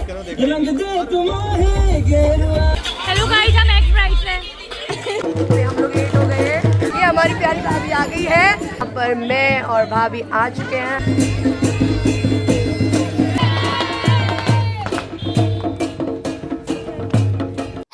Hello guys, हम x price हैं। हम लोग लेट हो गए हैं। ये हमारी प्यारी भाभी आ गई है। यहाँ पर मैं और भाभी आ चुके हैं।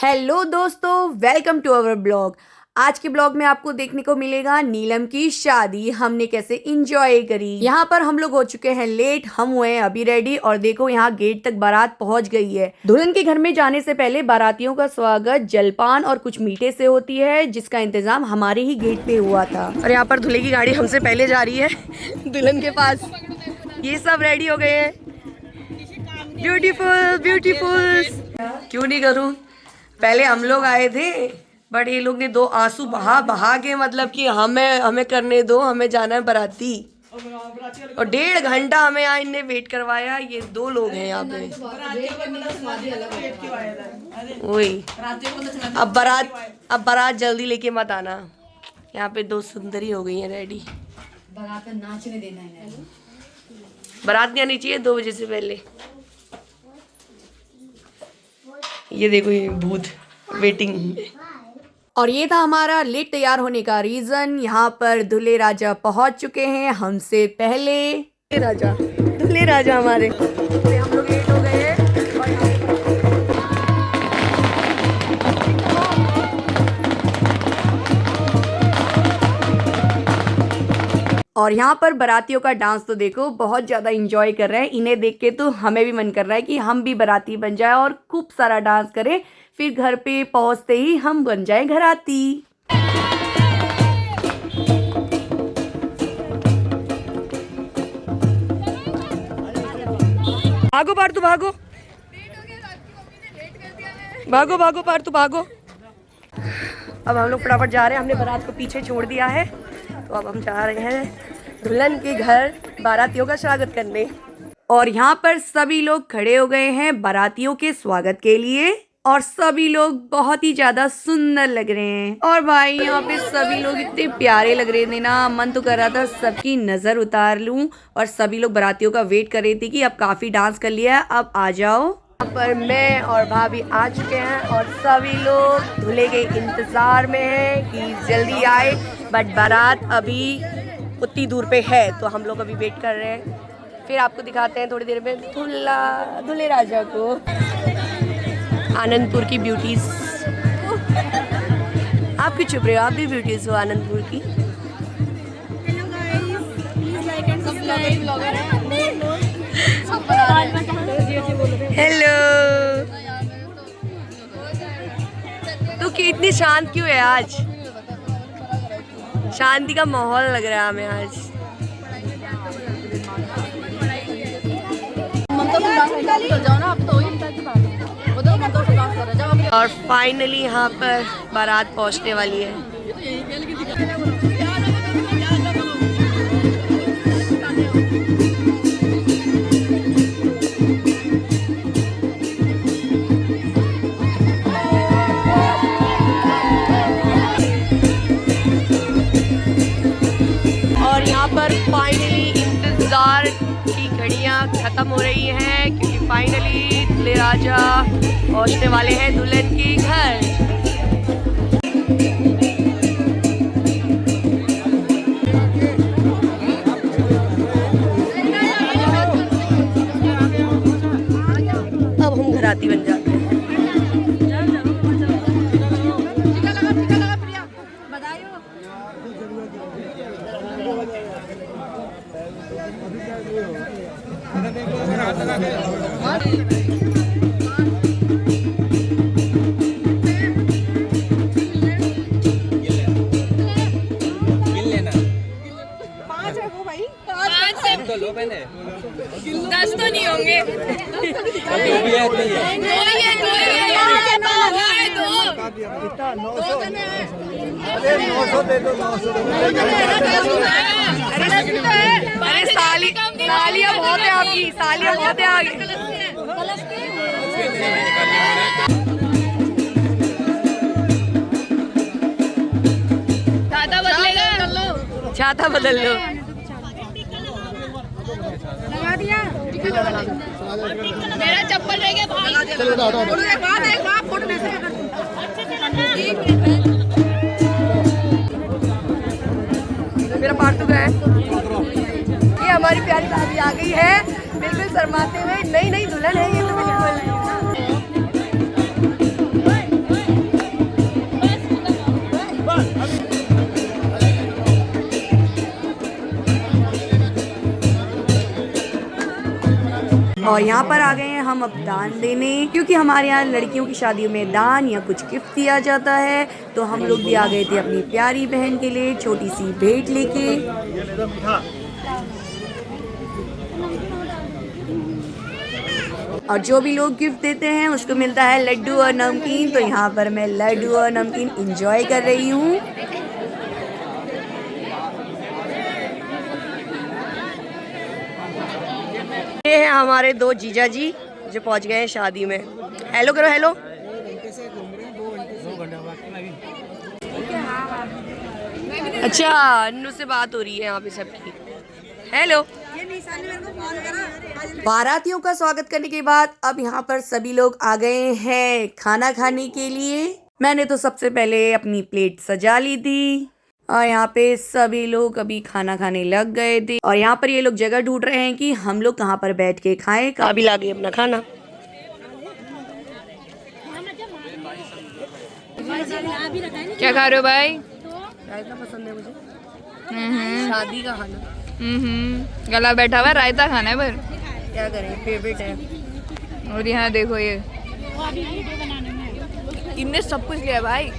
हेलो दोस्तों, वेलकम टू अवर ब्लॉग। आज के ब्लॉग में आपको देखने को मिलेगा नीलम की शादी हमने कैसे एंजॉय करी। यहाँ पर हम लोग हो चुके हैं लेट, हम हुए हैं अभी रेडी और देखो यहाँ गेट तक बारात पहुँच गई है। दुल्हन के घर में जाने से पहले बारातियों का स्वागत जलपान और कुछ मीठे से होती है, जिसका इंतजाम हमारे ही गेट पे हुआ था। और यहाँ पर दूल्हे की गाड़ी हमसे पहले जा रही है दुल्हन के पास। ये सब रेडी हो गए हैं। Beautiful beautiful. क्यों नहीं करूँ, पहले हम लोग आए थे बट ये लोग ने दो आंसू बहा के मतलब कि हमें करने दो, हमें जाना है बाराती। और 1.5 घंटा हमें यहाँ इनने वेट करवाया। ये 2 लोग हैं यहाँ पे। वही अब बारात जल्दी लेके मत आना। यहाँ पे 2 सुंदरी हो गई हैं रेडी। बारात नाचने देना है। बारात नहीं आनी चाहिए 2 बजे से पहले। ये देखो ये भूत वेटिंग। और ये था हमारा लेट तैयार होने का रीजन। यहाँ पर दूल्हे राजा पहुंच चुके हैं हमसे पहले। दूल्हे राजा हमारे। हम लोग लेट हो गए हैं। और यहाँ पर बारातियों का डांस तो देखो, बहुत ज़्यादा इंजॉय कर रहे हैं। इन्हें देख के तो हमें भी मन कर रहा है कि हम भी बाराती बन जाए और खूब सारा डांस करें, फिर घर पे पहुँचते ही हम बन जाए घराती। भागो पार तू भागो, भागो भागो पार तू भागो। अब हम लोग फटाफट जा रहे हैं, हमने बारात को पीछे छोड़ दिया है। तो अब हम जा रहे हैं दुल्हन के घर बारातियों का स्वागत करने। और यहाँ पर सभी लोग खड़े हो गए हैं बारातियों के स्वागत के लिए। और सभी लोग बहुत ही ज्यादा सुंदर लग रहे हैं। और भाई यहाँ पे सभी लोग इतने प्यारे लग रहे थे ना, मन तो कर रहा था सबकी नजर उतार लूं। और सभी लोग बारातियों का वेट कर रहे थे कि अब काफी डांस कर लिया है, अब आ जाओ। यहाँ पर मैं और भाभी आ चुके हैं और सभी लोग दूल्हे के इंतजार में हैं कि जल्दी आए। बट बारात अभी उतनी दूर पे है तो हम लोग अभी वेट कर रहे हैं। फिर आपको दिखाते हैं थोड़ी देर में दूल्हे राजा को। आनंदपुर की ब्यूटीज। आप क्यों चुप रहे हो, आप भी ब्यूटीज हो आनंदपुर की। हेलो, तू कितनी शांत क्यों है आज? शांति का माहौल लग रहा है हमें आज। और फाइनली यहाँ पर बारात पहुँचने वाली है। और यहाँ पर फाइनली इंतजार की घड़ियाँ खत्म हो रही हैं क्योंकि फाइनली दूल्हे राजा पहुँचने वाले हैं दुल्हन के घर। अब हम घराती बन जाते हैं। तो लो पहले 10 तो नहीं होंगे। अरे सालियाँ बहुत है आपकी, सालियाँ बहुत है आगे। छाता बदल लो। लगा दिया। मेरा चप्पल रह गया भाई। मेरा पार्ट गया है। ये हमारी प्यारी भाभी आ गई है बिल्कुल शर्माते हुए। नई नई दुल्हन है ये तो बिल्कुल। और यहाँ पर आ गए हैं हम अब दान देने, क्योंकि हमारे यहाँ लड़कियों की शादियों में दान या कुछ गिफ्ट दिया जाता है। तो हम लोग भी आ गए थे अपनी प्यारी बहन के लिए छोटी सी भेंट लेके। और जो भी लोग गिफ्ट देते हैं उसको मिलता है लड्डू और नमकीन। तो यहाँ पर मैं लड्डू और नमकीन एंजॉय कर रही हूँ। ये हैं हमारे दो जीजा जी जो पहुंच गए हैं शादी में। हेलो करो, हेलो। अच्छा, अन्नू से बात हो रही है यहाँ पे सबकी। हेलो। बारातियों का स्वागत करने के बाद अब यहाँ पर सभी लोग आ गए हैं खाना खाने के लिए। मैंने तो सबसे पहले अपनी प्लेट सजा ली थी और यहाँ पे सभी लोग अभी खाना खाने लग गए थे। और यहाँ पर ये लोग जगह ढूंढ रहे हैं कि हम लोग कहाँ पर बैठ के खाएं। काबिल आ गई अपना खाना। क्या खा रहे हो भाई? रायता पसंद है मुझे, शादी का खाना। गला बैठा हुआ है, रायता खाना है पर क्या करें, फेवरेट है। और यहाँ देखो ये इनने सब कुछ लिया भाई।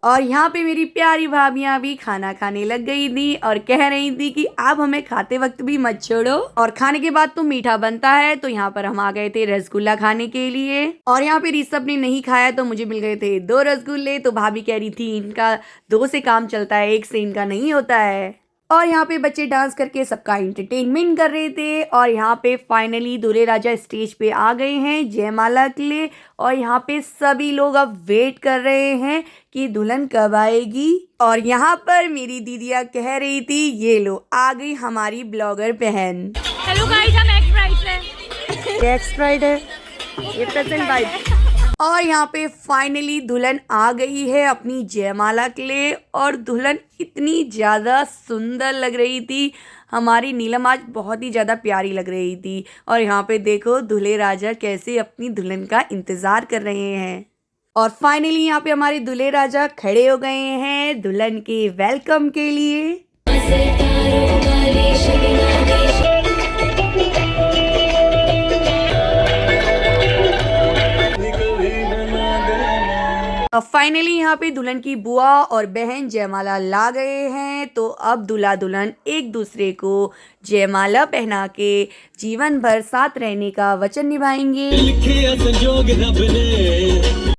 और यहाँ पे मेरी प्यारी भाभियाँ भी खाना खाने लग गई थी और कह रही थी कि आप हमें खाते वक्त भी मत छोड़ो। और खाने के बाद तो मीठा बनता है, तो यहाँ पर हम आ गए थे रसगुल्ला खाने के लिए। और यहाँ पे ऋषभ ने नहीं खाया तो मुझे मिल गए थे 2 रसगुल्ले। तो भाभी कह रही थी इनका 2 से काम चलता है, 1 से इनका नहीं होता है। और यहाँ पे बच्चे डांस करके सबका एंटरटेनमेंट कर रहे थे। और यहाँ पे फाइनली दूल्हे राजा स्टेज पे आ गए हैं जयमाला के लिए। और यहाँ पे सभी लोग अब वेट कर रहे हैं कि दुल्हन कब आएगी। और यहाँ पर मेरी दीदिया कह रही थी ये लो आ गई हमारी ब्लॉगर बहन। हेलो गाइस, हम एक्स ब्राइड है। एक्स ब्राइड है ये, प्रेजेंट ब्राइड। और यहाँ पे फाइनली दुल्हन आ गई है अपनी जयमाला के लिए। और दुल्हन इतनी ज़्यादा सुंदर लग रही थी। हमारी नीलम आज बहुत ही ज़्यादा प्यारी लग रही थी। और यहाँ पे देखो दूल्हे राजा कैसे अपनी दुल्हन का इंतज़ार कर रहे हैं। और फाइनली यहाँ पे हमारे दूल्हे राजा खड़े हो गए हैं दुल्हन के वेलकम के लिए। अब फाइनली यहाँ पे दुल्हन की बुआ और बहन जयमाला ला गए हैं। तो अब दूल्हा दुल्हन एक दूसरे को जयमाला पहना के जीवन भर साथ रहने का वचन निभाएंगे।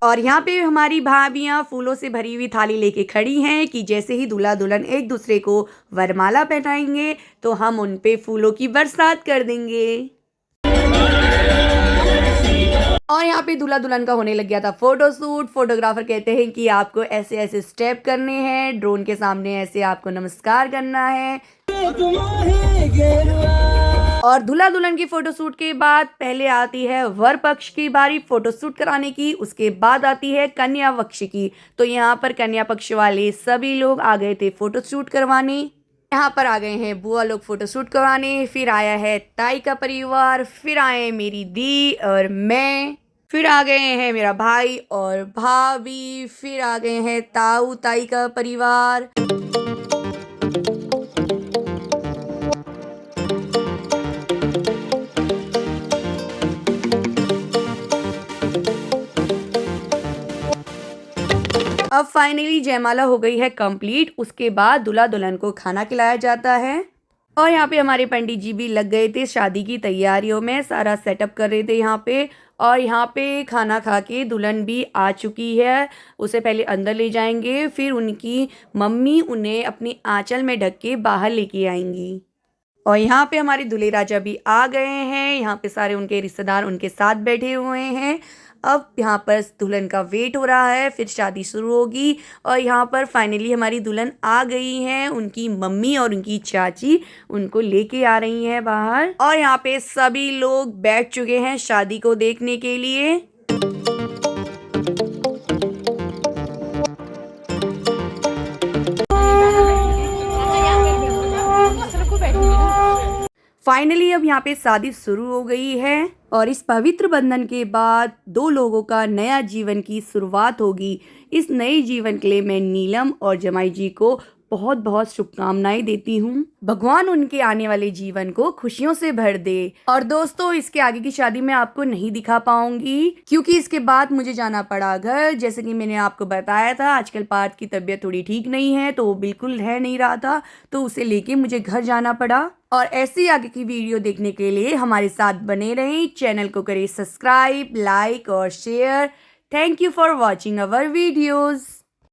और यहाँ पे हमारी भाभियाँ फूलों से भरी हुई थाली लेके खड़ी हैं कि जैसे ही दूल्हा दुल्हन एक दूसरे को वरमाला पहनाएंगे तो हम उन पे फूलों की बरसात कर देंगे। और यहाँ पे दूल्हा दुल्हन का होने लग गया था फोटोशूट। फोटोग्राफर कहते हैं कि आपको ऐसे ऐसे स्टेप करने हैं, ड्रोन के सामने ऐसे आपको नमस्कार करना है। और दूल्हा दुल्हन की फोटोशूट के बाद पहले आती है वर पक्ष की बारी फोटोशूट कराने की, उसके बाद आती है कन्या पक्ष की। तो यहाँ पर कन्या पक्ष वाले सभी लोग आ गए थे फोटोशूट करवाने। यहाँ पर आ गए हैं बुआ लोग फोटोशूट करवाने, फिर आया है ताई का परिवार, फिर आए मेरी दी और मैं, फिर आ गए हैं मेरा भाई और भाभी, फिर आ गए हैं ताऊ ताई का परिवार। अब फाइनली जयमाला हो गई है कंप्लीट। उसके बाद दूल्हा दुल्हन को खाना खिलाया जाता है। और यहाँ पे हमारे पंडित जी भी लग गए थे शादी की तैयारियों में, सारा सेटअप कर रहे थे यहाँ पे। और यहाँ पे खाना खा के दुल्हन भी आ चुकी है, उसे पहले अंदर ले जाएंगे, फिर उनकी मम्मी उन्हें अपनी आंचल में ढक के बाहर लेके आएंगी। और यहाँ पे हमारे दूल्हे राजा भी आ गए हैं, यहाँ पे सारे उनके रिश्तेदार उनके साथ बैठे हुए हैं। अब यहाँ पर दुल्हन का वेट हो रहा है, फिर शादी शुरू होगी। और यहाँ पर फाइनली हमारी दुल्हन आ गई हैं। उनकी मम्मी और उनकी चाची उनको लेके आ रही हैं बाहर। और यहाँ पे सभी लोग बैठ चुके हैं शादी को देखने के लिए। फाइनली अब यहाँ पे शादी शुरू हो गई है और इस पवित्र बंधन के बाद दो लोगों का नया जीवन की शुरुआत होगी। इस नए जीवन के लिए मैं नीलम और जमाई जी को बहुत बहुत शुभकामनाएं देती हूँ। भगवान उनके आने वाले जीवन को खुशियों से भर दे। और दोस्तों, इसके आगे की शादी मैं आपको नहीं दिखा पाऊंगी क्योंकि इसके बाद मुझे जाना पड़ा घर। जैसे कि मैंने आपको बताया था, आजकल पार्थ की तबीयत थोड़ी ठीक नहीं है, तो वो बिल्कुल रह नहीं रहा था, तो उसे लेके मुझे घर जाना पड़ा। और ऐसी आगे की वीडियो देखने के लिए हमारे साथ बने रहें। चैनल को करें सब्सक्राइब, लाइक और share. Thank you for watching our videos.